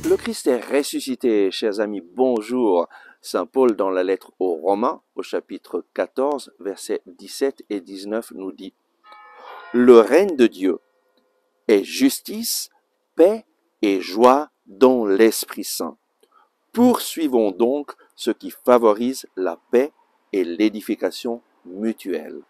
Le Christ est ressuscité, chers amis, bonjour. Saint Paul dans la lettre aux Romains, au chapitre 14, versets 17 et 19 nous dit « Le règne de Dieu est justice, paix et joie dans l'Esprit Saint. Poursuivons donc ce qui favorise la paix et l'édification mutuelle. »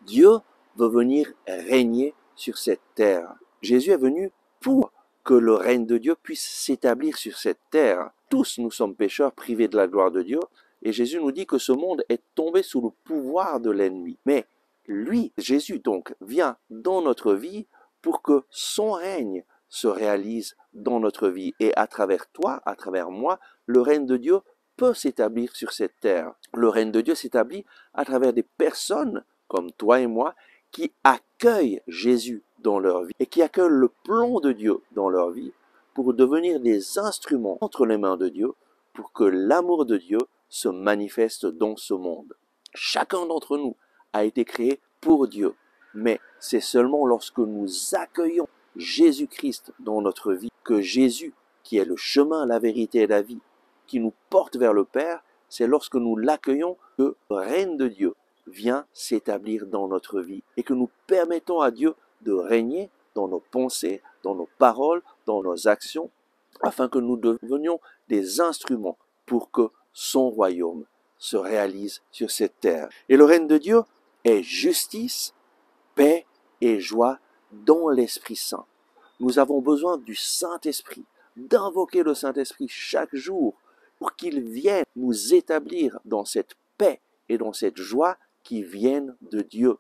Dieu veut venir régner sur cette terre. Jésus est venu pour que le règne de Dieu puisse s'établir sur cette terre. Tous nous sommes pécheurs privés de la gloire de Dieu, et Jésus nous dit que ce monde est tombé sous le pouvoir de l'ennemi. Mais lui, Jésus donc, vient dans notre vie pour que son règne se réalise dans notre vie. Et à travers toi, à travers moi, le règne de Dieu peut s'établir sur cette terre. Le règne de Dieu s'établit à travers des personnes comme toi et moi qui accueillent Jésus dans leur vie et qui accueillent le plan de Dieu dans leur vie pour devenir des instruments entre les mains de Dieu pour que l'amour de Dieu se manifeste dans ce monde. Chacun d'entre nous a été créé pour Dieu, mais c'est seulement lorsque nous accueillons Jésus-Christ dans notre vie que Jésus, qui est le chemin, la vérité et la vie, qui nous porte vers le Père, c'est lorsque nous l'accueillons que le règne de Dieu vient s'établir dans notre vie et que nous permettons à Dieu de régner dans nos pensées, dans nos paroles, dans nos actions, afin que nous devenions des instruments pour que son royaume se réalise sur cette terre. Et le règne de Dieu est justice, paix et joie dans l'Esprit Saint. Nous avons besoin du Saint-Esprit, d'invoquer le Saint-Esprit chaque jour pour qu'il vienne nous établir dans cette paix et dans cette joie qui viennent de Dieu.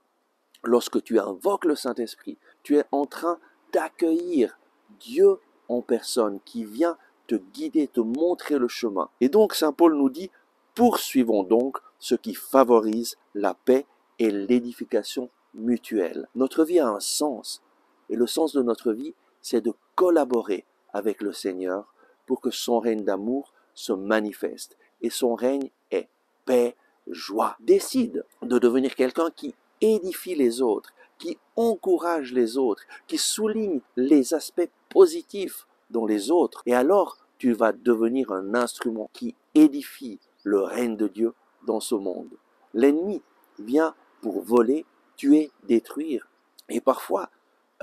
Lorsque tu invoques le Saint-Esprit, tu es en train d'accueillir Dieu en personne qui vient te guider, te montrer le chemin. Et donc Saint Paul nous dit, poursuivons donc ce qui favorise la paix et l'édification mutuelle. Notre vie a un sens, et le sens de notre vie, c'est de collaborer avec le Seigneur pour que son règne d'amour se manifeste. Et son règne est paix, joie. Décide de devenir quelqu'un qui édifie les autres, qui encourage les autres, qui souligne les aspects positifs dans les autres. Et alors, tu vas devenir un instrument qui édifie le règne de Dieu dans ce monde. L'ennemi vient pour voler, tuer, détruire. Et parfois,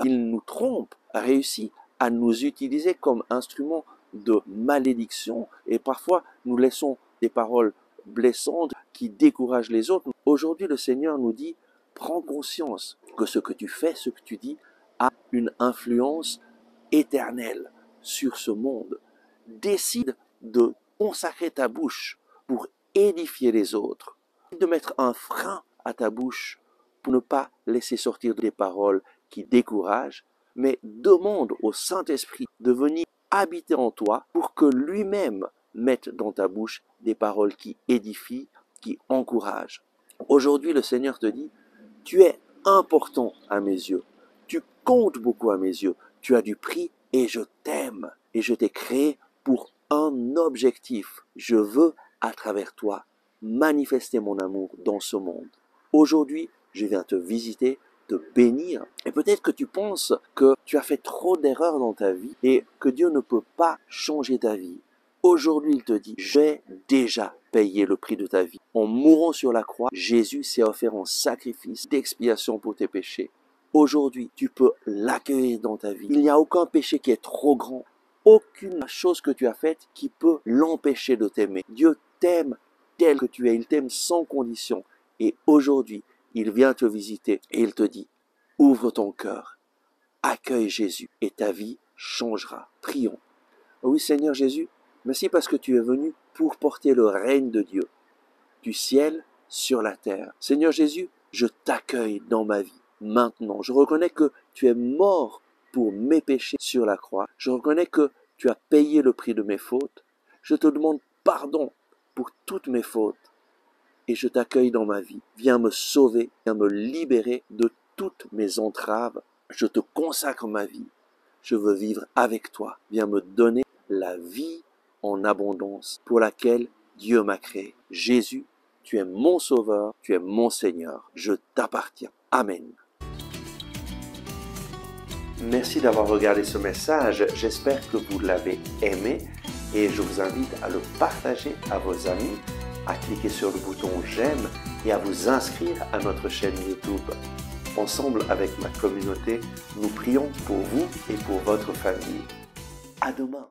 il nous trompe, réussit à nous utiliser comme instrument de malédiction. Et parfois, nous laissons des paroles blessantes qui découragent les autres. Aujourd'hui, le Seigneur nous dit, prends conscience que ce que tu fais, ce que tu dis, a une influence éternelle sur ce monde. Décide de consacrer ta bouche pour édifier les autres, de mettre un frein à ta bouche pour ne pas laisser sortir des paroles qui découragent, mais demande au Saint-Esprit de venir habiter en toi pour que lui-même mette dans ta bouche des paroles qui édifient, qui encouragent. Aujourd'hui, le Seigneur te dit, tu es important à mes yeux, tu comptes beaucoup à mes yeux, tu as du prix et je t'aime et je t'ai créé pour un objectif. Je veux, à travers toi, manifester mon amour dans ce monde. Aujourd'hui, je viens te visiter, te bénir. Et peut-être que tu penses que tu as fait trop d'erreurs dans ta vie et que Dieu ne peut pas changer ta vie. Aujourd'hui, il te dit, j'ai déjà payé le prix de ta vie. En mourant sur la croix, Jésus s'est offert en sacrifice d'expiation pour tes péchés. Aujourd'hui, tu peux l'accueillir dans ta vie. Il n'y a aucun péché qui est trop grand. Aucune chose que tu as faite qui peut l'empêcher de t'aimer. Dieu t'aime tel que tu es. Il t'aime sans condition. Et aujourd'hui, il vient te visiter et il te dit, ouvre ton cœur, accueille Jésus et ta vie changera. Prions. Oui Seigneur Jésus, merci parce que tu es venu pour porter le règne de Dieu, du ciel sur la terre. Seigneur Jésus, je t'accueille dans ma vie maintenant. Je reconnais que tu es mort pour mes péchés sur la croix. Je reconnais que tu as payé le prix de mes fautes. Je te demande pardon pour toutes mes fautes. Et je t'accueille dans ma vie. Viens me sauver, viens me libérer de toutes mes entraves. Je te consacre ma vie. Je veux vivre avec toi. Viens me donner la vie en abondance pour laquelle Dieu m'a créé. Jésus, tu es mon sauveur, tu es mon Seigneur. Je t'appartiens. Amen. Merci d'avoir regardé ce message. J'espère que vous l'avez aimé et je vous invite à le partager à vos amis, à cliquer sur le bouton j'aime et à vous inscrire à notre chaîne YouTube. Ensemble avec ma communauté, nous prions pour vous et pour votre famille. À demain.